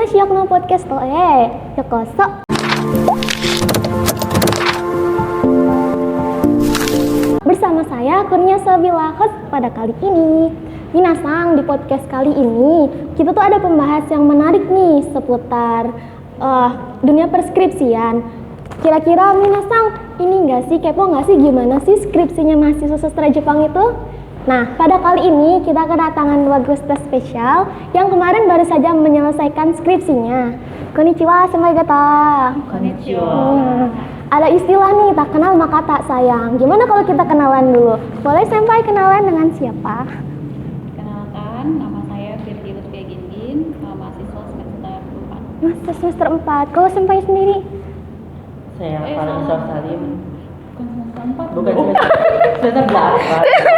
Hanashiyok no podcast yokoso. Bersama saya Kurnia Sabila, host pada kali ini. Minasang, di podcast kali ini kita tuh ada pembahas yang menarik nih seputar dunia perskripsian. Kira-kira Minasang ini nggak sih, kepo nggak sih gimana sih skripsinya mahasiswa sastra Jepang itu? Nah, pada kali ini kita kedatangan dua guest spesial yang kemarin baru saja menyelesaikan skripsinya. Konnichiwa, senpai gata. Konnichiwa. Ada istilah nih, tak kenal maka tak sayang. Gimana kalau kita kenalan dulu? Boleh senpai kenalan dengan siapa? Kenalkan, nama saya Firdi Lutfia Gindin, mahasiswa semester 4. Mahasiswa semester 4. Kalau senpai sendiri? Saya Farisal Salim. Bukan semester 4. Bukan semester 8.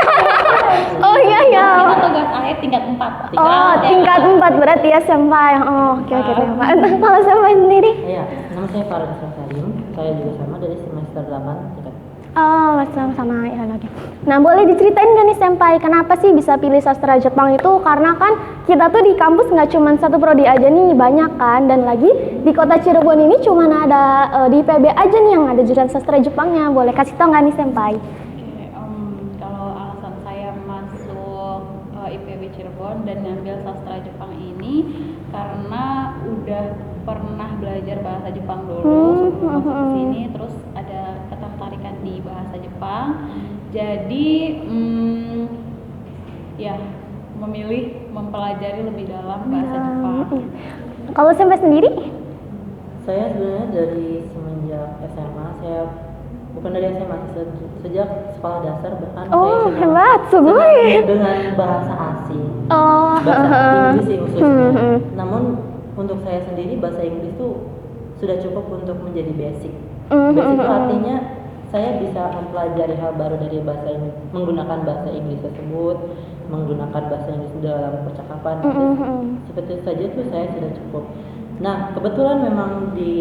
Oh iya ya. Kita tugas akhir tingkat 4. Oh, tingkat 4 berarti ya senpai. Oh, oke senpai. Kalau senpai sendiri? Iya, nama saya Farisal Salim. Saya juga sama dari semester 8 tingkat. Oh, sama ya lagi. Nah, boleh diceritain gak nih senpai, kenapa sih bisa pilih sastra Jepang itu? Karena kan kita tuh di kampus nggak cuma satu prodi aja nih, banyak kan. Dan lagi di kota Cirebon ini cuma ada di IPB aja nih yang ada jurusan sastra Jepangnya. Boleh kasih tau nggak nih senpai? Kalau alasan saya masuk IPB Cirebon dan ngambil sastra Jepang ini karena udah pernah belajar bahasa Jepang dulu sebelum masuk ke sini, terus ada ketertarikan di bahasa Jepang. Jadi ya memilih mempelajari lebih dalam bahasa Jepang. Kalau senpai sendiri? Saya sebenarnya dari semenjak SMA, saya bukan dari SMA, sejak sekolah dasar bahkan Oh, saya hebat, sugoi. dengan bahasa asing. Oh, Bahasa Inggris sih khususnya. Namun untuk saya sendiri bahasa Inggris itu sudah cukup untuk menjadi basic. Basic itu artinya saya bisa mempelajari hal baru dari bahasa Inggris, menggunakan bahasa Inggris tersebut, menggunakan bahasa Inggris dalam percakapan. Seperti itu saja tuh saya sudah cukup. Nah, kebetulan memang di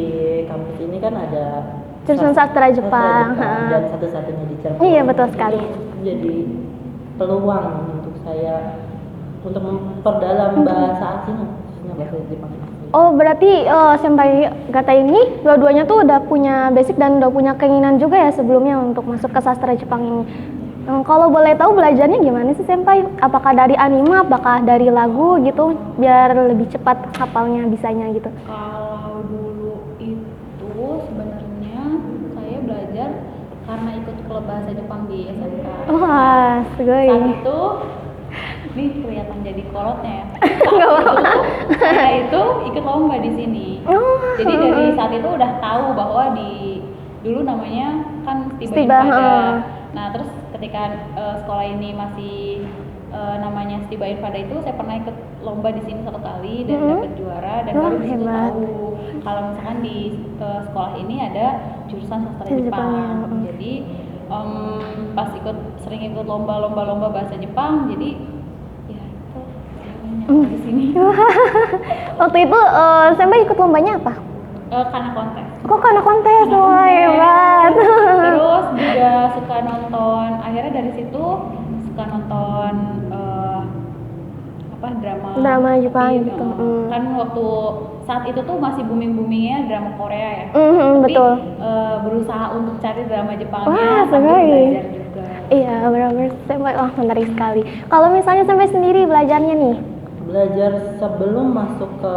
kampus ini kan ada jurusan sastra Jepang. Dan satu-satunya di Cirebon. Iya, betul sekali. Jadi peluang untuk saya untuk memperdalam bahasa asing, khususnya bahasa Jepang. Oh, berarti senpai Gata ini dua-duanya tuh udah punya basic dan udah punya keinginan juga ya sebelumnya untuk masuk ke sastra Jepang ini. Kalau boleh tahu belajarnya gimana sih senpai? Apakah dari anime, apakah dari lagu gitu biar lebih cepat hafalnya bisanya gitu? Kalau dulu itu sebenarnya saya belajar karena ikut klub bahasa Jepang di SMK. Wah, sugoi. Saat itu, nih kelihatan jadi kolotnya ya. Nggak apa-apa. Saya itu ikut lomba di sini. Jadi dari saat itu udah tahu bahwa dulu namanya kan Stiba Infada. Nah terus ketika sekolah ini masih namanya Stiba Infada itu, saya pernah ikut lomba di sini satu kali dan dapat juara, dan baru di situ tahu kalau misalkan di sekolah ini ada jurusan sastra Jepang. Jadi pas sering ikut lomba bahasa Jepang, jadi ya itu di sini. Waktu itu senpai ikut lombanya apa? Karena kontes. Kok karena kontes? Wah, hebat. Terus juga suka nonton, akhirnya dari situ suka nonton drama Jepang tapi, gitu. Kan waktu saat itu tuh masih boomingnya drama Korea ya. Tapi Betul. Berusaha untuk cari drama Jepangnya. Wah, sambil sekali. belajar juga. Iya, benar-benar senpai. Wah, menarik sekali. Kalau misalnya senpai sendiri belajarnya nih? Belajar sebelum masuk ke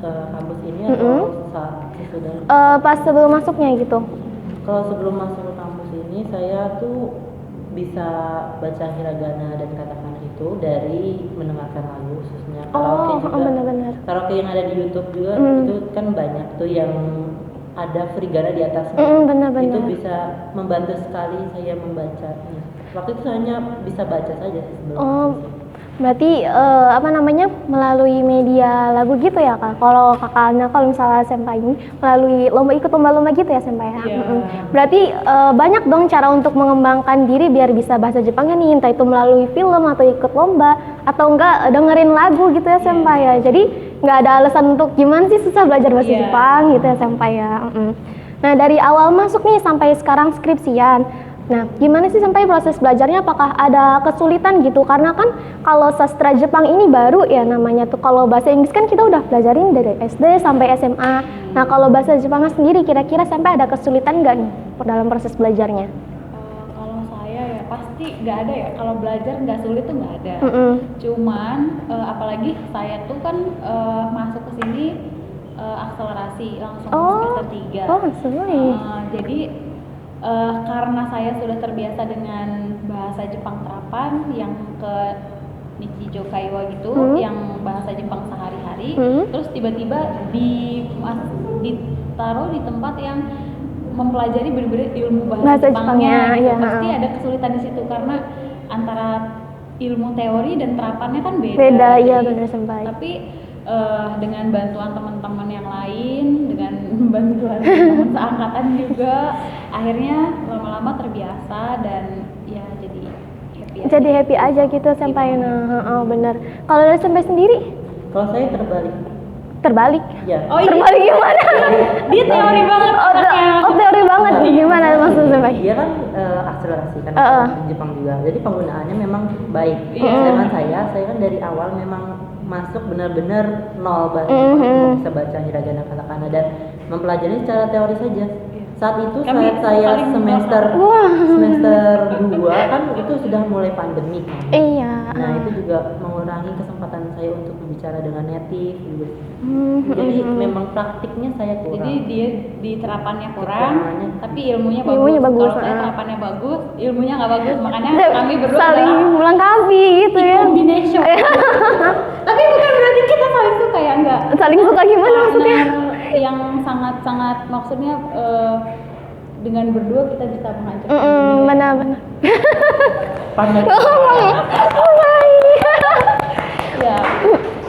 kampus ini atau saat sesudah? Pas sebelum masuknya gitu. Kalau sebelum masuk ke kampus ini, saya tuh bisa baca hiragana dan katakana itu dari mendengarkan lagu, khususnya karaoke juga. Benar-benar. Karaoke yang ada di YouTube juga itu kan banyak tuh yang ada hiragana di atasnya. Benar-benar. Itu bisa membantu sekali saya membacanya. Waktu itu hanya bisa baca saja sebelum. Berarti melalui media lagu gitu ya kak? Kalau kakaknya, kalau misalnya senpai ini melalui ikut lomba-lomba gitu ya senpai ya? Berarti banyak dong cara untuk mengembangkan diri biar bisa bahasa Jepangnya nih, entah itu melalui film atau ikut lomba atau enggak dengerin lagu gitu ya senpai ya. Jadi nggak ada alasan untuk gimana sih susah belajar bahasa Jepang gitu ya senpai ya. Nah, dari awal masuk nih sampai sekarang skripsian, Nah, gimana sih sampai proses belajarnya? Apakah ada kesulitan gitu? Karena kan kalau sastra Jepang ini baru ya namanya tuh. Kalau bahasa Inggris kan kita udah pelajarin dari SD sampai SMA. Nah, kalau bahasa Jepangnya sendiri kira-kira sampai ada kesulitan nggak nih dalam proses belajarnya? Kalau saya ya pasti nggak ada ya. Kalau belajar nggak sulit tuh nggak ada. Cuman apalagi saya tuh kan masuk ke sini akselerasi langsung semester 3. Oh, sesuai. Jadi karena saya sudah terbiasa dengan bahasa Jepang terapan yang ke Nichijou Kaiwa gitu, yang bahasa Jepang sehari-hari, terus tiba-tiba ditaruh di tempat yang mempelajari benar-benar ilmu bahasa Jepangnya gitu. Ya. Pasti ada kesulitan di situ karena antara ilmu teori dan terapannya kan beda. Beda, iya benar Senpai. Tapi dengan bantuan teman-teman yang lain, dengan bantuan teman seangkatan juga, akhirnya lama-lama terbiasa dan ya jadi happy aja. Jadi happy aja gitu Senpai. Nah, benar. Kalau dari Senpai sendiri? Kalau saya terbalik. Terbalik? Ya. Oh iya. Terbalik gimana? Dia teori banget. Teori banget. Gimana maksud Senpai? Dia kan akselerasi kan di Jepang juga. Jadi penggunaannya memang baik. Sedangkan saya kan dari awal memang masuk benar-benar nol bisa baca hiragana katakana dan mempelajari secara teori saja. Saat itu saat saya semester 2 kan itu sudah mulai pandemi kan. Iya. Nah itu juga mengurangi kesempatan saya untuk berbicara dengan native gitu. Jadi memang praktiknya saya kurang. Jadi dia di terapannya kurang, tapi ilmunya bagus. Ilmunya bagus. Kalau saya terapannya bagus, ilmunya nggak bagus, makanya kami berdua saling melengkapi gitu ya. Combination. Tapi bukan berarti kita saling suka ya, enggak. Saling suka gimana maksudnya? Yang sangat-sangat maksudnya dengan berdua kita bisa menghancurkan. Benar-benar. Pandai. Ya.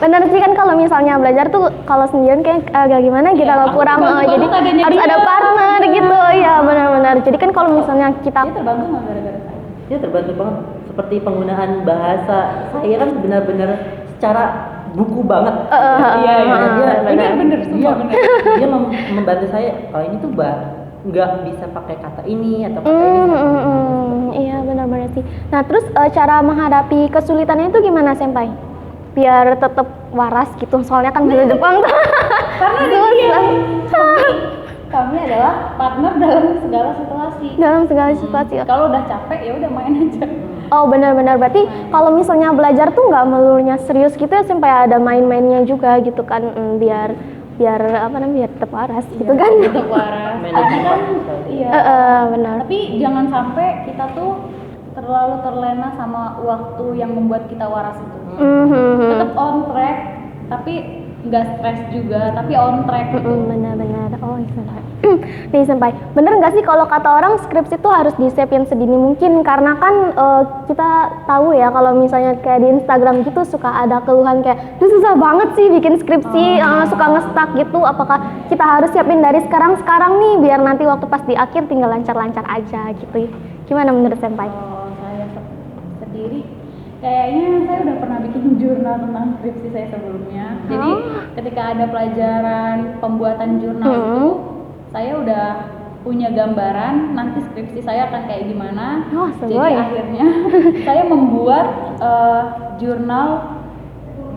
Benar sih kan kalau misalnya belajar tuh kalau sendirian kayak agak gimana gitu, agak kurang. Jadi harus ada partner gitu. Ya benar-benar. Jadi kan kalau misalnya kita Dia terbantu nggak gara-gara saya? Dia terbantu banget. Seperti penggunaan bahasa saya kan benar-benar secara buku banget. Iya. Benar-benar Semua benar. Dia membantu saya. Kalau ini tuh nggak bisa pakai kata ini atau kata ini. Iya benar-benar sih. Nah terus cara menghadapi kesulitannya itu gimana Senpai? Biar tetap waras gitu, soalnya kan bahasa Jepang tuh. Karena kami adalah partner dalam segala situasi. Dalam segala situasi. Kalau udah capek ya udah main aja. Oh benar-benar, berarti kalau misalnya belajar tuh nggak melulunya serius gitu ya sampai ada main-mainnya juga gitu kan, biar apa namanya, biar tetap waras gitu kan. Tetap waras. Tapi kan iya. Benar. Tapi jangan sampai kita tuh terlalu terlena sama waktu yang membuat kita waras itu. Tetap on track, tapi nggak stres juga, tapi on track gitu. Benar-benar. Oh iya. Nih Senpai, bener nggak sih kalau kata orang skripsi itu harus disiapin sedini mungkin, karena kan kita tahu ya kalau misalnya kayak di Instagram gitu suka ada keluhan kayak, "Duh susah banget sih bikin skripsi, suka nge-stuck gitu." Apakah kita harus siapin dari sekarang nih biar nanti waktu pas di akhir tinggal lancar-lancar aja gitu? Gimana menurut Senpai? Kalau saya sendiri, kayaknya saya udah pernah bikin jurnal tentang skripsi saya sebelumnya. Jadi ketika ada pelajaran pembuatan jurnal itu, saya udah punya gambaran nanti skripsi saya akan kayak gimana. Jadi akhirnya saya membuat jurnal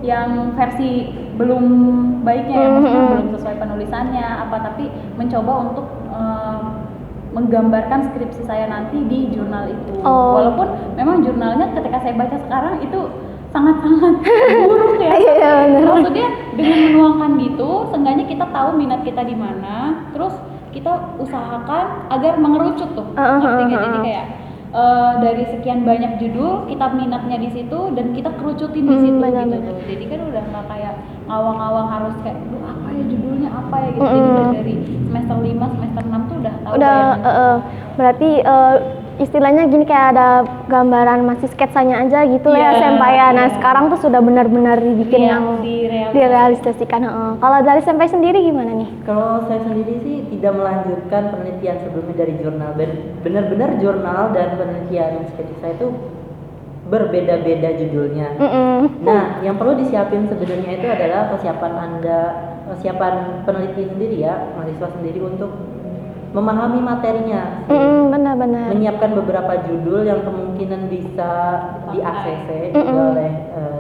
yang versi belum baiknya, maksudnya belum sesuai penulisannya tapi mencoba untuk menggambarkan skripsi saya nanti di jurnal itu. Walaupun memang jurnalnya ketika saya baca sekarang itu sangat-sangat buruk ya. Maksudnya dengan menuangkan gitu, seenggaknya kita tahu minat kita di mana, terus kita usahakan agar mengerucut tuh. Jadi kayak dari sekian banyak judul, kita minatnya di situ dan kita kerucutin di situ gitu tuh. Jadi kan udah nggak kayak ngawang-ngawang harus kayak, apa ya judulnya apa ya gitu. Jadi dari semester 5, semester 6 tuh udah tahu. Berarti istilahnya gini, kayak ada gambaran masih sketsanya aja gitu ya Senpai ya. Nah sekarang tuh sudah benar-benar dibikin yang direalisasikan. Kalau dari Senpai sendiri gimana nih? Kalau saya sendiri sih tidak melanjutkan penelitian sebelumnya dari jurnal. Benar-benar jurnal dan penelitian skripsi saya itu berbeda-beda judulnya. Nah yang perlu disiapin sebenarnya itu adalah kesiapan peneliti sendiri ya, mahasiswa sendiri untuk memahami materinya, Benar-benar. menyiapkan beberapa judul yang kemungkinan bisa di-ACC oleh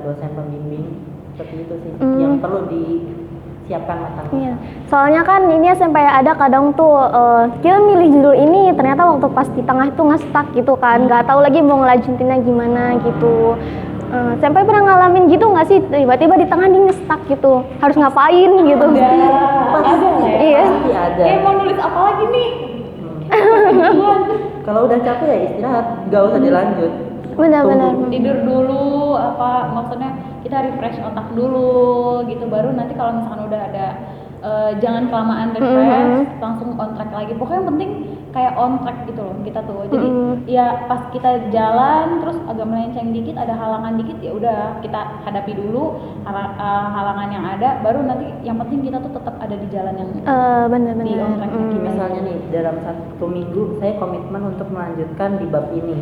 dosen pembimbing, seperti itu sih yang perlu disiapkan matangnya. Iya. Soalnya kan ini SMP ada kadang tuh kita milih judul ini ternyata waktu pas di tengah itu nge-stuck gitu kan, nggak tahu lagi mau ngelanjutinnya gimana gitu. Sampai pernah ngalamin gitu nggak sih, tiba-tiba di tengah dia nge-stuck gitu, harus ngapain gitu? Ada Iya. Pasti ada. mau nulis apa lagi nih? Kalau udah capek ya istirahat, nggak usah dilanjut. Benar-benar. Tidur dulu, apa maksudnya kita refresh otak dulu gitu, baru nanti kalau misalkan udah ada jangan kelamaan refresh, langsung on track lagi. Pokoknya yang penting kayak on track gitu loh kita tuh. Jadi ya pas kita jalan terus agak melenceng dikit, ada halangan dikit, ya udah kita hadapi dulu halangan yang ada, baru nanti yang penting kita tuh tetap ada di jalan yang di on Benar-benar. track-nya kita. Misalnya nih dalam 1 minggu saya komitmen untuk melanjutkan di bab ini.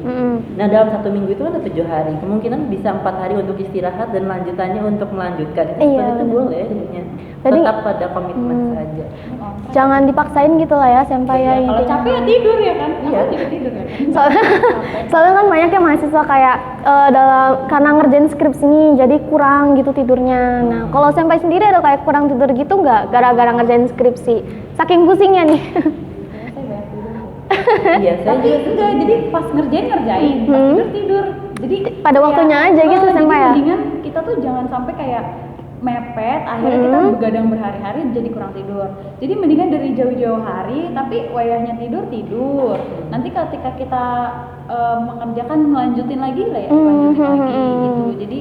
Nah dalam 1 minggu itu ada 7 hari, kemungkinan bisa 4 hari untuk istirahat dan lanjutannya untuk melanjutkan. Iya, Itu benar. boleh jadinya. Jadi, Tetap pada komitmen saja. Jangan dipaksain gitu lah ya sampai ya. Kalau intinya. capek ya tidur ya kan? Iya. Aku juga tidur ya kan? Soalnya kan banyak ya mahasiswa kayak karena ngerjain skripsi ini jadi kurang gitu tidurnya. Nah kalau sampai sendiri ada kayak kurang tidur gitu nggak gara-gara ngerjain skripsi? Saking pusingnya nih. Saya banyak tidur. Iya, saya Tapi juga enggak, jadi pas ngerjain, pas tidur. Jadi Pada waktunya aja gitu jadi sampai ya? mendingan kita tuh jangan sampai kayak mepet, akhirnya kita begadang berhari-hari jadi kurang tidur. Jadi mendingan dari jauh-jauh hari, tapi wayahnya tidur. Nanti ketika kita mengerjakan melanjutin lagi lah ya, lanjutin lagi gitu. Jadi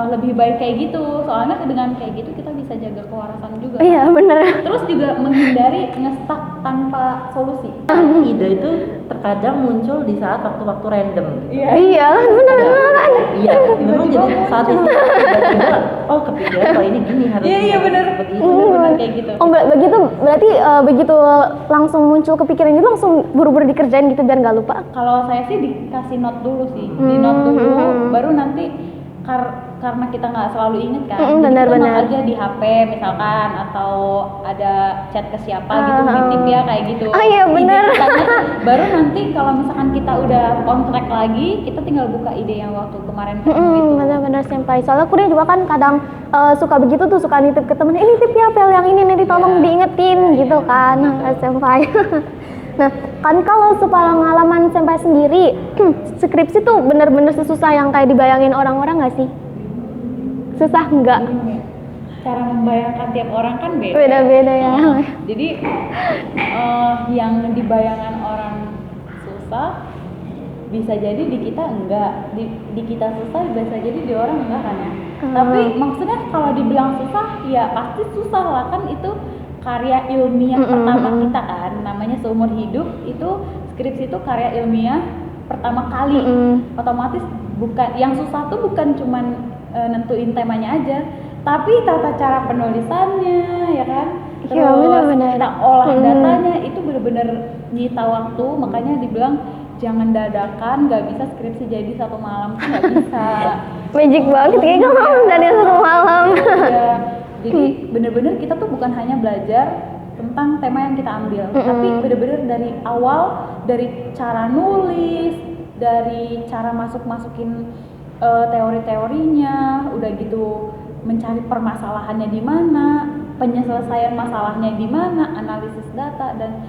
lebih baik kayak gitu. Soalnya dengan kayak gitu kita bisa jaga kewarasan juga. Iya bener. Terus juga menghindari nge-stuck tanpa solusi. ide itu terkadang muncul di saat waktu-waktu random. Iya bener kan. Iya, memang jadi saat itu tiba-tiba, oh kepikiran kalau ini gini harus Iya, bener. seperti itu. Bener kayak gitu. Oh begitu berarti begitu langsung muncul kepikiran gitu langsung buru-buru dikerjain gitu biar nggak lupa. Kalau saya sih dikasih note dulu sih, di note dulu, baru nanti karena kita nggak selalu inget kan, jadi kita benar. note aja di HP misalkan, atau ada chat ke siapa gitu, nitip ya kayak gitu. Ah, iya, benar. Ide kitanya tuh, baru nanti kalau misalkan kita udah on track lagi, kita tinggal buka ide yang waktu kemarin itu. Bener-bener senpai. Soalnya kuliah juga kan kadang suka begitu tuh, suka nitip ke temen, ini nitip ya pel yang ini nanti tolong diingetin gitu kan senpai. Nah kan kalau sepengalaman senpai sendiri, skripsi tuh bener-bener sesusah yang kayak dibayangin orang-orang nggak sih? Susah nggak? Cara membayangkan tiap orang kan beda. Beda-beda ya. Jadi yang dibayangkan orang susah bisa jadi di kita enggak, di kita susah bisa jadi di orang enggak kan ya. Tapi maksudnya kalau dibilang susah ya pasti susah lah, kan itu karya ilmiah pertama kita kan, namanya seumur hidup itu skripsi itu karya ilmiah pertama kali. Otomatis bukan yang susah tuh bukan cuman nentuin temanya aja, tapi tata cara penulisannya ya kan. Terus Iya, benar-benar. kita olah datanya itu benar-benar nyita waktu, makanya dibilang jangan dadakan, nggak bisa skripsi jadi satu malam tuh nggak bisa. Magic banget kayak kamu dari satu malam. Ya, jadi benar-benar kita tuh bukan hanya belajar tentang tema yang kita ambil, tapi benar-benar dari awal, dari cara nulis, dari cara masukin teori-teorinya, udah gitu mencari permasalahannya di mana, penyelesaian masalahnya di mana, analisis data, dan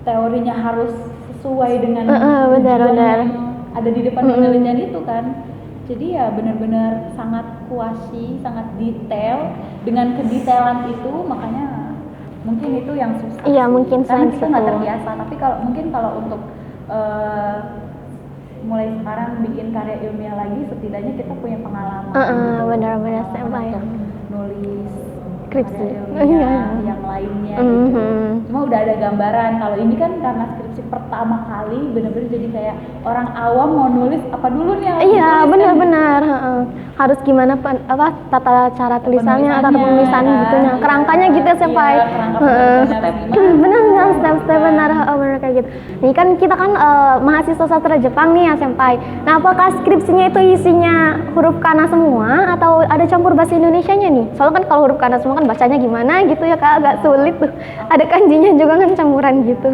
teorinya harus sesuai dengan benar. yang ada di depan penelitian itu kan. Jadi ya benar-benar sangat kuasi, sangat detail. Dengan kedetailan itu makanya mungkin itu yang susah. Iya, mungkin karena sains kita nggak itu. terbiasa. Tapi kalau mungkin kalau untuk mulai sekarang bikin karya ilmiah lagi, setidaknya kita punya pengalaman. Benar-benar senpai. Untuk nulis Skripsi. karya ilmiah yang lainnya gitu. Cuma udah ada gambaran. Kalau ini kan karena skripsi pertama pertama kali bener-bener jadi kayak orang awam mau nulis apa dulu nih yang harus Iya, ditulis, benar-benar. Harus gimana tata cara tulisannya atau penulisan kan? gitu. Nah, kerangkanya gitu ya, Senpai. Iya, kerangka penulisannya harus gimana. Benar, step-step benar kayak gitu. Ini kan kita kan mahasiswa sastra Jepang nih ya, Senpai. Nah, apakah skripsinya itu isinya huruf kana semua atau ada campur bahasa Indonesianya nih? Soalnya kan kalau huruf kana semua kan bacanya gimana gitu ya, Kak, agak sulit tuh. Ada kanjinya juga kan campuran gitu.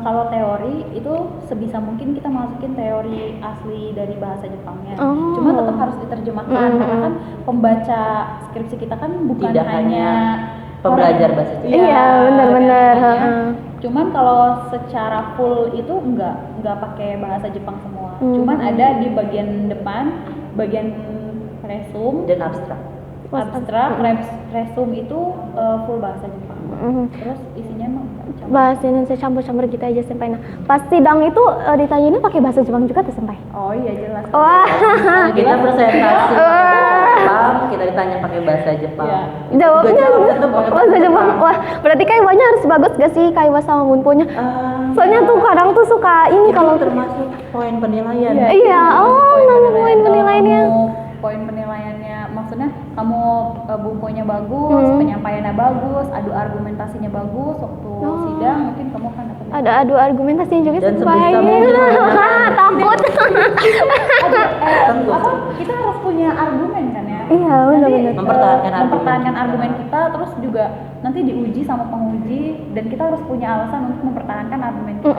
Kalau teori itu sebisa mungkin kita masukin teori asli dari bahasa Jepangnya. Oh. Cuma tetap harus diterjemahkan karena kan pembaca skripsi kita kan bukan Tidak hanya pembelajar bahasa Jepang. Iya, benar-benar. Cuman kalau secara full itu nggak pakai bahasa Jepang semua. Cuman ada di bagian depan, bagian resum Dan abstrak. resum itu full bahasa Jepang. Terus isinya emang campur. Bahasa Indonesia campur-campur gitu aja, Senpai. Nah, pas sidang itu ditanyainnya pakai bahasa Jepang juga tuh, Senpai? Oh iya jelas. Wah. Kita presentasi pakai bahasa Jepang, kita ditanya pakai bahasa Jepang. Iya. Jawabnya Jawabnya tuh pakai bahasa Jepang. Wah, berarti kaiwanya harus bagus gak sih, kaiwa sama bunponya? Soalnya tuh kadang tuh suka ini itu kalau termasuk poin penilaian. Iya, nanya poin Kalau penilaiannya. kamu poin penilaiannya maksudnya kamu bumponya bagus, penyampaiannya bagus, adu argumentasinya bagus waktu sidang mungkin kamu kan dapat Ada adu argumentasinya juga, Dan Senpai. sebisa mungkin Takut. Tentu. apa kita harus punya argumen kan ya. Iya, Nanti, benar-benar. mempertahankan argumen kita, terus juga nanti diuji sama penguji dan kita harus punya alasan untuk mempertahankan argumen kita.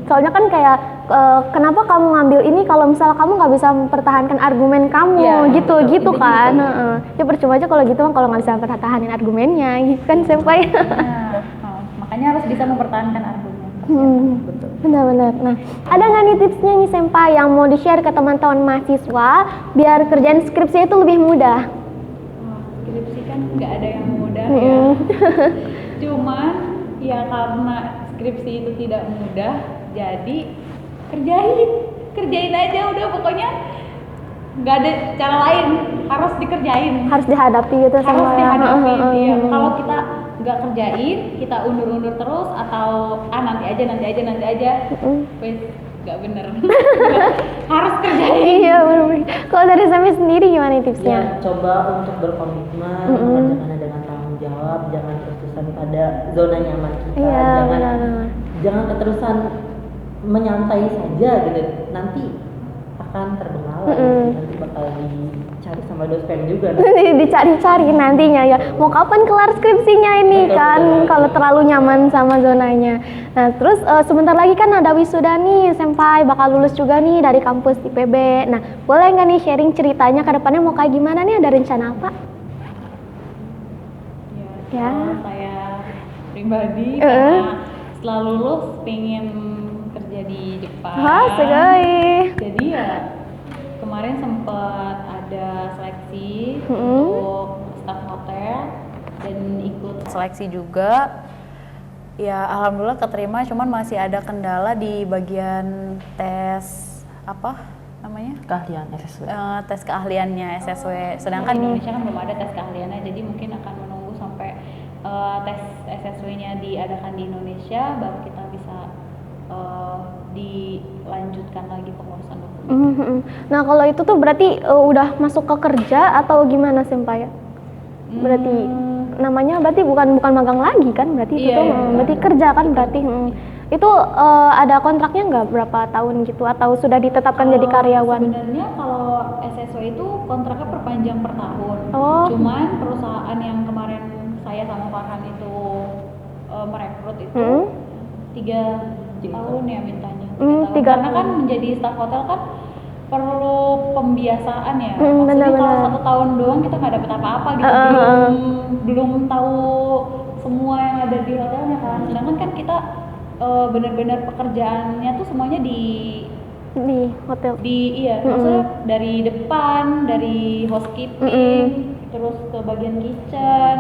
Soalnya kan kayak kenapa kamu ngambil ini kalau misal kamu nggak bisa mempertahankan argumen kamu Iya, gitu betul. kan. Ya percuma aja kalau gitu kan kalau nggak bisa mempertahankan argumennya gitu kan, Senpai. Nah, makanya harus bisa mempertahankan argumen. Benar-benar. Nah, ada nggak nih tipsnya nih, Senpai, yang mau di-share ke teman-teman mahasiswa biar kerjaan skripsi itu lebih mudah? Skripsi kan nggak ada yang mudah ya. Cuman ya karena skripsi itu tidak mudah, jadi kerjain aja udah, pokoknya nggak ada cara lain, harus dikerjain, Harus dihadapi gitu sama harus dihadapi. Iya. Kalau kita nggak kerjain, kita undur-undur terus atau nanti aja, wes nggak bener. Harus kerjain. Iya, benar. Kalau dari Sami sendiri gimana Ya, tipsnya? coba untuk berkomitmen, mengerjakannya dengan tanggung jawab, jangan terus-terusan pada zona nyaman kita, Iya, benar. jangan keterusan menyantai saja gitu. Nanti akan terbengalan, nanti bakal dicari sama dosen juga. Dicari-cari nantinya ya. Mau kapan kelar skripsinya ini? Betul, kan betul. kalau terlalu nyaman sama zonanya. Nah, terus sebentar lagi kan ada wisuda nih, Senpai bakal lulus juga nih dari kampus IPB. Nah, boleh nggak nih sharing ceritanya ke depannya mau kayak gimana nih? Ada rencana apa? Ya. Kalau saya pribadi karena setelah lulus pengen kerja di Jepang. Wah, segoi. Jadi ya kemarin sempat ada seleksi untuk staf hotel dan ikut seleksi juga. Ya alhamdulillah keterima, cuman masih ada kendala di bagian tes apa namanya? Keahlian SSW. Tes keahliannya SSW. Sedangkan di Indonesia kan belum ada tes keahliannya, jadi mungkin akan menunggu sampai tes SSW-nya diadakan di Indonesia baru kita bisa dilanjutkan lagi pengurusan dokumen. Nah, kalau itu tuh berarti udah masuk ke kerja atau gimana, Senpai? Berarti namanya berarti bukan magang lagi kan? Berarti itu Iya, tuh iya, berarti kerja kan berarti. Itu ada kontraknya nggak berapa tahun gitu atau sudah ditetapkan jadi karyawan? Sebenarnya kalau SSW itu kontraknya perpanjang per tahun. Oh. Cuman perusahaan yang kemarin saya sama Farhan itu merekrut itu 3 tahun ya mintanya. 3 tahun. 3 Karena kan tahun. menjadi staf hotel kan perlu pembiasaan ya. Benar, Maksudnya kalau benar. 1 tahun doang kita nggak dapet apa-apa gitu. Belum tahu semua yang ada di hotelnya kan. Sedangkan kan kita benar-benar pekerjaannya tuh semuanya di hotel. maksudnya dari depan, dari housekeeping, terus ke bagian kitchen,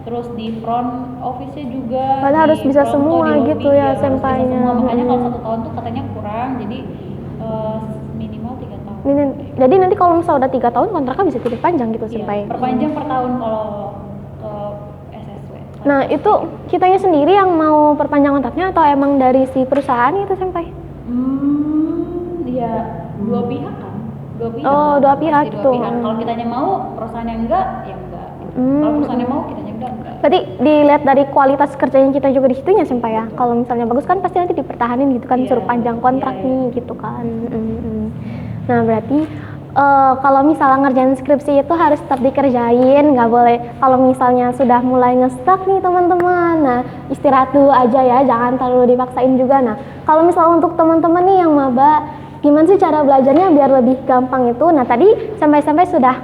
terus di front office-nya juga. Padahal harus di bisa fronto, semua di lobby, gitu ya, harus bisa Senpainya. semua. Makanya kalau 1 tahun tuh katanya kurang, jadi minimal 3 tahun. Jadi nanti kalau misalnya udah 3 tahun kontraknya bisa diperpanjang gitu, Iya, Senpai? perpanjang per tahun kalau ke SSW. Nah, itu kitanya sendiri yang mau perpanjang kontraknya atau emang dari si perusahaan itu sampai? Iya, dua pihak kan. Dua pihak. Oh, kan? dua pihak Pasti tuh. Kalau kitanya mau, perusahaan yang enggak, ya enggak. Kalau perusahaannya mau, kitanya enggak. Berarti dilihat dari kualitas kerjanya kita juga di situnya sampai ya. Kalau misalnya bagus kan pasti nanti dipertahanin gitu kan, Iya, suruh panjang kontrak iya, nih gitu kan. Nah, berarti kalau misalnya ngerjain skripsi itu harus tetap dikerjain, nggak boleh kalau misalnya sudah mulai nge-stuck nih teman-teman. Nah, istirahat dulu aja ya, jangan terlalu dipaksain juga. Nah, kalau misalnya untuk teman-teman nih yang maba, gimana sih cara belajarnya biar lebih gampang itu? Nah, tadi sampai-sampai sudah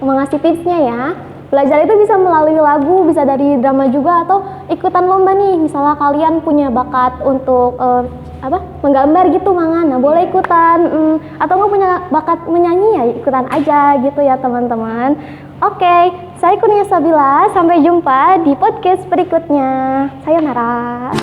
mengasih tipsnya ya. Belajar itu bisa melalui lagu, bisa dari drama juga, atau ikutan lomba nih. Misalnya kalian punya bakat untuk menggambar gitu, mangan. Nah, boleh ikutan. Atau nggak punya bakat menyanyi ya ikutan aja gitu ya teman-teman. Oke, saya Kurnia Sabila. Sampai jumpa di podcast berikutnya. Sayonara.